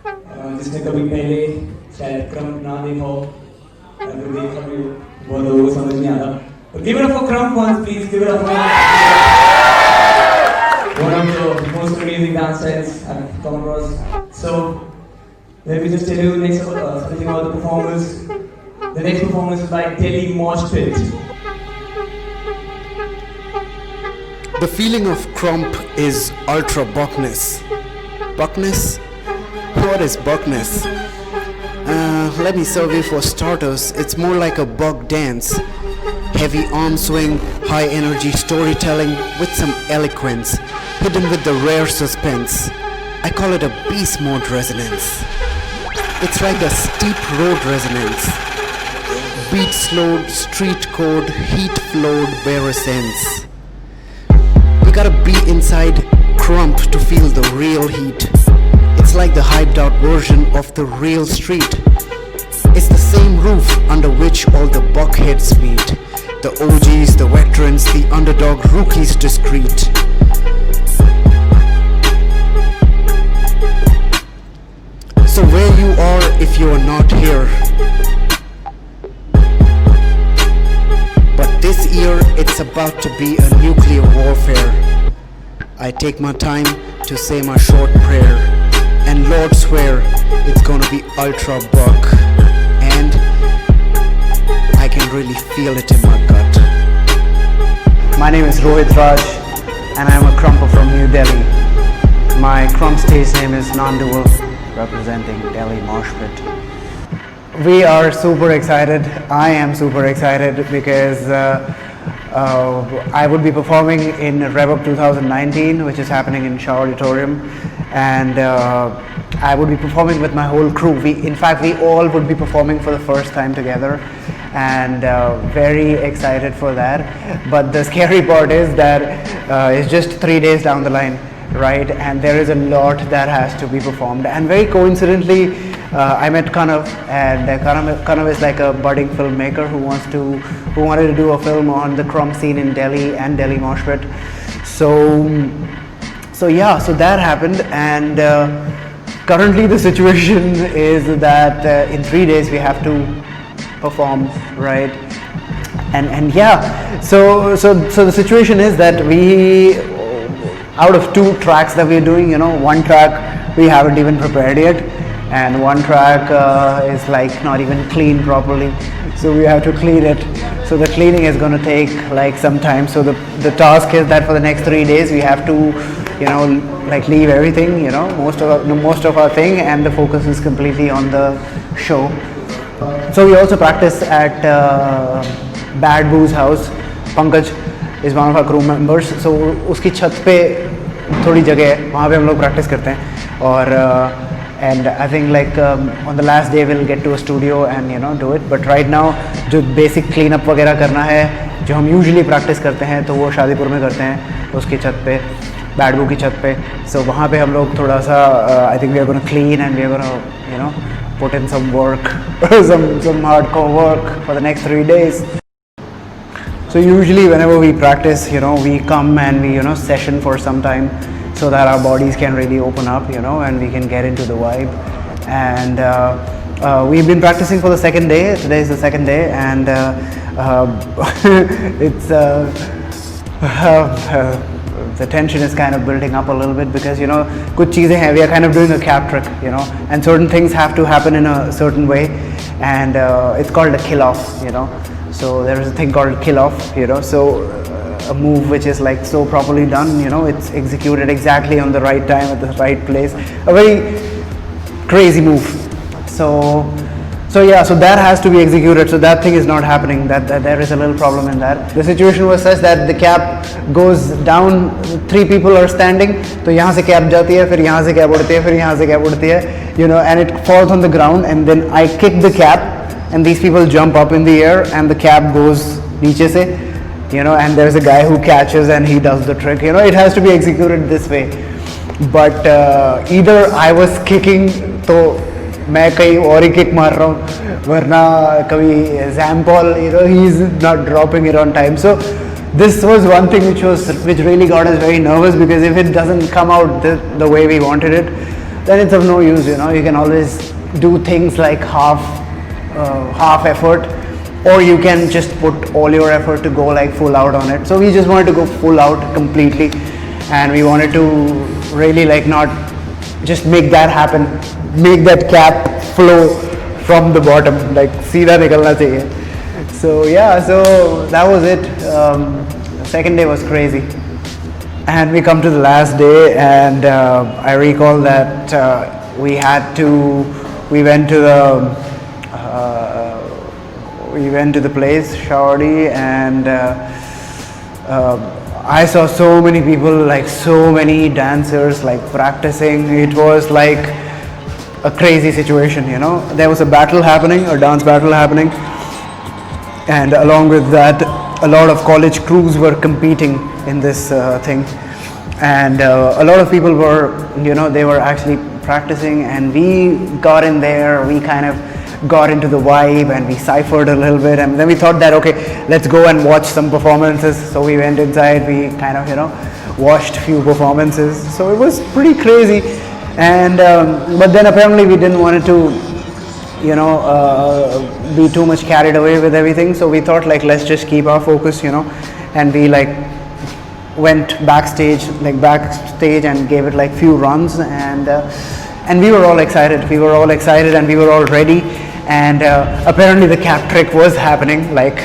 जिसने कभी पहले शायद क्रम्प ना देखा हो या फिर देखा भी हो, बहुत लोगों को समझ नहीं आता. But give it up for Krump once, please. Give it up for one of the most amazing dance styles I've come across. So let me just tell you next something about the performers. The next performance is by Delhi Moshpit. The feeling of Krump is ultra buckness. Buckness? What is buckness? Let me survey for starters. It's more like a buck dance. Heavy arm swing, high energy storytelling with some eloquence, hidden with the rare suspense. I call it a beast mode resonance. It's like a steep road resonance. Beat slowed, street code, heat flowed, bare sense. You gotta be inside Krump to feel the real heat. It's like the hyped out version of the real street. It's the same roof under which all the buckheads meet. The OGs, the veterans, the underdog rookies discreet. So where you are if you are not here? But this year it's about to be a nuclear warfare. I take my time to say my short prayer, and Lord swear it's gonna be ultra buck, and I can really feel it in my gut. My name is Rohit Raj and I am a Krumper from New Delhi. My Krump stage name is Nondual, representing Delhi Moshpit. We are super excited. I am super excited because I would be performing in Rev Up 2019, which is happening in Shaw Auditorium, and I would be performing with my whole crew. In fact, we all would be performing for the first time together, and very excited for that. But the scary part is that it's just 3 days down the line, right? And there is a lot that has to be performed. And very coincidentally, I met Kanhav, and Kanhav is like a budding filmmaker who wanted to do a film on the Krump scene in Delhi and Delhi Moshpit. So yeah, so that happened, and currently the situation is that in 3 days we have to perform, right? And yeah, so the situation is that we, out of 2 tracks that we're doing, one track we haven't even prepared yet, and one track is like not even clean properly, so we have to clean it. So the cleaning is going to take like some time. So the task is that for the next 3 days we have to like leave everything, most of our thing, and the focus is completely on the show. So we also practice at Badshah's house. Pankaj is one of our crew members. So उसकी छत पे थोड़ी जगह है, वहाँ पे हम लोग प्रैक्टिस करते हैं. और and I think like on the last day we'll get to a studio and do it. But right now जो basic clean up वगैरह करना है, जो हम usually practice करते हैं, तो वो शादीपुर में करते हैं उसकी छत पे, बैडबू की छत पे. So वहाँ पे हम लोग थोड़ा सा I think we are going to clean, and we are going to put in some work, some hardcore work for the next 3 days. So usually whenever we practice, we come and we session for some time, so that our bodies can really open up, and we can get into the vibe. And we've been practicing for the second day. Today is the second day, and it's the tension is kind of building up a little bit, because kuch cheezein hain, we are kind of doing a cap trick, and certain things have to happen in a certain way, and it's called a kill off. So there is a thing called kill off, so a move which is like so properly done, it's executed exactly on the right time at the right place, a very crazy move. So yeah, so that has to be executed. So that thing is not happening. That there is a little problem in that. The situation was such that the cap goes down. 3 people are standing. तो यहाँ से cap जाती है, फिर यहाँ से cap उड़ती है, फिर यहाँ से cap उड़ती है, and it falls on the ground. And then I kick the cap, and these people jump up in the air, and the cap goes नीचे से, and there's a guy who catches and he does the trick. It has to be executed this way. But either I was kicking, तो मैं कहीं और ही kick मार रहा हूँ, वरना कभी Zampol, he's not dropping it on time. So this was one thing which really got us very nervous, because if it doesn't come out the way we wanted it, then it's of no use. You can always do things like half effort, or you can just put all your effort to go like full out on it. So we just wanted to go full out completely, and we wanted to really like not just make that happen, make that cap flow from the bottom, like सीधा निकलना चाहिए. So yeah, so that was it. The second day was crazy, and we come to the last day, and I recall that we went to the place Shawardi, and I saw so many people, like so many dancers like practicing. It was like a crazy situation. There was a battle happening, a dance battle happening, and along with that a lot of college crews were competing in this thing, and a lot of people were, they were actually practicing, and we got in there, we kind of got into the vibe, and we ciphered a little bit, and then we thought that okay, let's go and watch some performances. So we went inside, we kind of watched few performances. So it was pretty crazy, and but then apparently we didn't want it to be too much carried away with everything, so we thought like let's just keep our focus, and we like went backstage and gave it like few runs, and we were all excited, and we were all ready, and apparently the cap trick was happening, like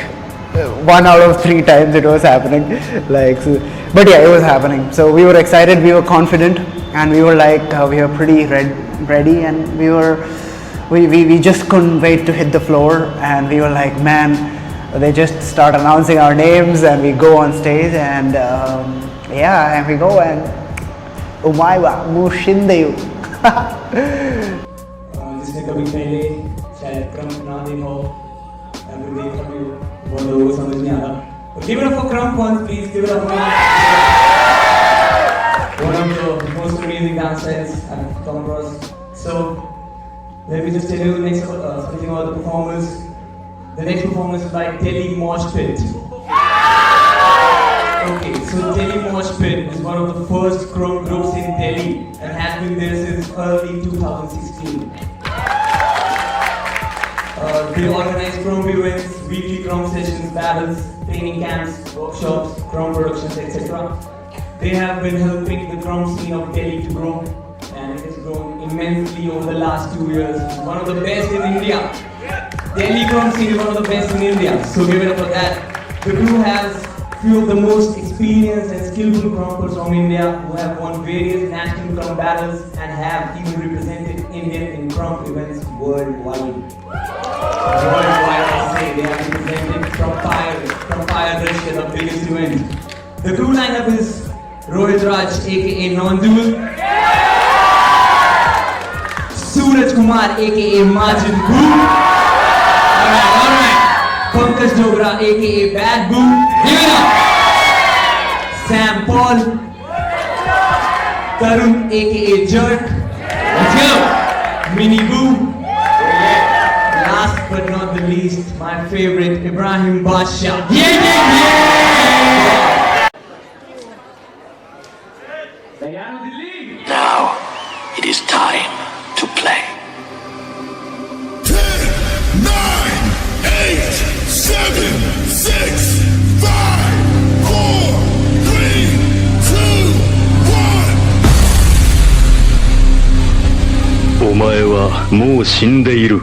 1 out of 3 times it was happening, like so, but yeah, it was happening. So we were excited, we were confident, and we were like we were pretty ready, and we just couldn't wait to hit the floor, and we were like, man, they just start announcing our names, and we go on stage, and yeah, and we go, and Umaiwa Mushindeyu. जिसने कभी पहले शायद krump ना देखा हो या फिर देखा भी हो, बहुत लोगों को समझ नहीं आता. Give it up for Krump once, please. Give it up for one of the most amazing dance styles I've come across. So let me just tell you next something about the performers. The next performance is by Moshpit. Okay, so Moshpit is one of the first Krump groups in Delhi and has been there since early 2016. They organize Krump events, weekly Krump sessions, battles, training camps, workshops, Krump productions, etc. They have been helping the Krump scene of Delhi to grow, and it has grown immensely over the last 2 years. It's one of the best in India. Delhi Krump scene is one of the best in India, so give it up for that. The crew has few of the most experienced and skillful Krumpers from India who have won various national Krump battles and have even represented India in Krump events worldwide. Worldwide, I say, they have represented Krump Russia, the biggest event. The crew lineup is Rohit Raj, aka Nondual, Suraj Kumar, aka Majinboo. Alright. Pankaj Dogra, aka Badboo. Give it up. Sam Paul, Tarun, aka Jerk. Let's go. Mini Boo. Last but not the least, my favorite, Ibrahim badsha. Now it is time to play. 10, 9, 8, 7, 6, 5, 4, 3, 2, 1. お前はもう死んでいる。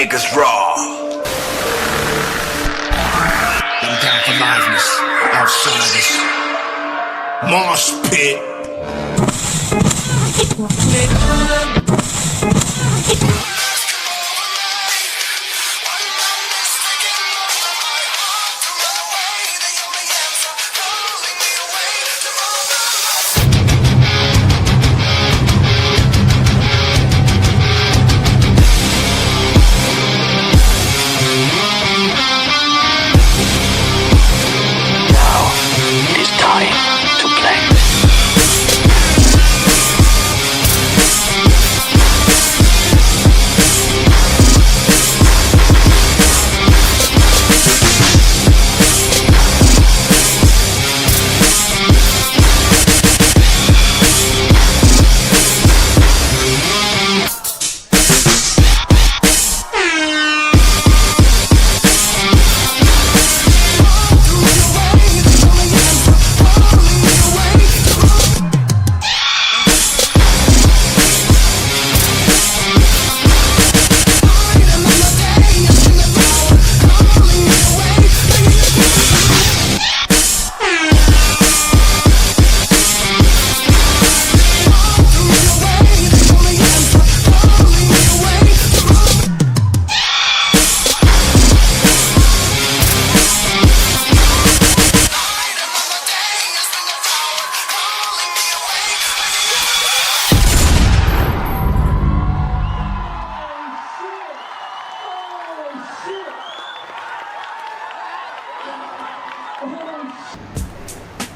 niggas raw. Them compromises, outsiders. Moshpit.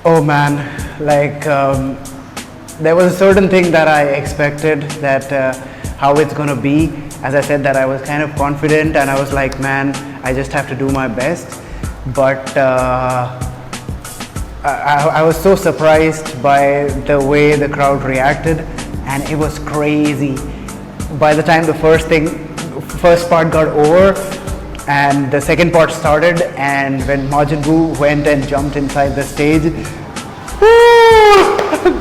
Oh man, like there was a certain thing that I expected that how it's gonna be. As I said, that I was kind of confident and I was like, man, I just have to do my best. But I was so surprised by the way the crowd reacted, and it was crazy. By the time the first part got over and the second part started, and when Majinboo went and jumped inside the stage,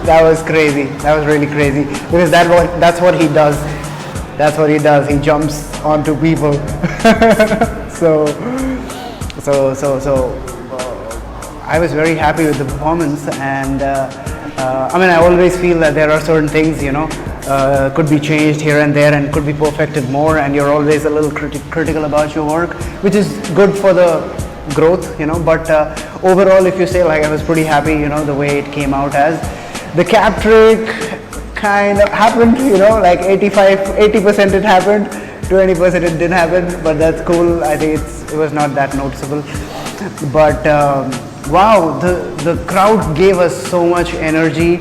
that was crazy. That was really crazy, because that's what he does. That's what he does. He jumps onto people. So I was very happy with the performance, and I mean, I always feel that there are certain things, could be changed here and there and could be perfected more, and you're always a little critical about your work, which is good for the growth, but overall, if you say, like, I was pretty happy, the way it came out. As the cap trick kind of happened, like 80% it happened, 20% it didn't happen, but that's cool. I think it was not that noticeable. But wow, the crowd gave us so much energy.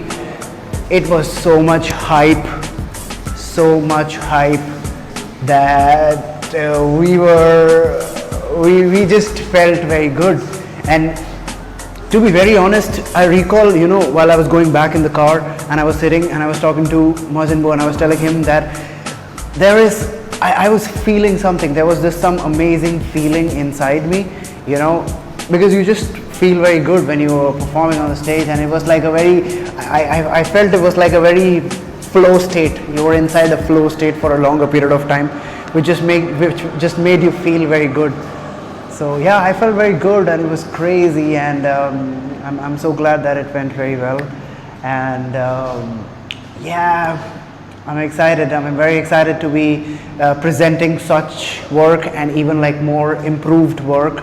It was so much hype that we just felt very good. And to be very honest, I recall, while I was going back in the car and I was sitting and I was talking to Majinboo and I was telling him that I was feeling something. There was some amazing feeling inside me, because you just feel very good when you are performing on the stage, and it was like I felt it was like a very flow state. You were inside the flow state for a longer period of time, which just made you feel very good. So yeah, I felt very good, and it was crazy, and I'm so glad that it went very well. And yeah, I'm excited. I'm very excited to be presenting such work, and even like more improved work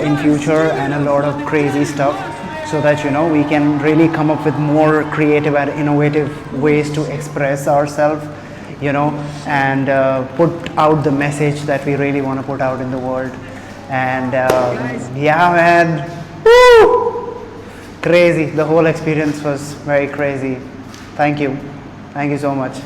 in future, and a lot of crazy stuff, so that we can really come up with more creative and innovative ways to express ourselves, and put out the message that we really want to put out in the world. And yeah, man, woo! Crazy. The whole experience was very crazy. Thank you so much.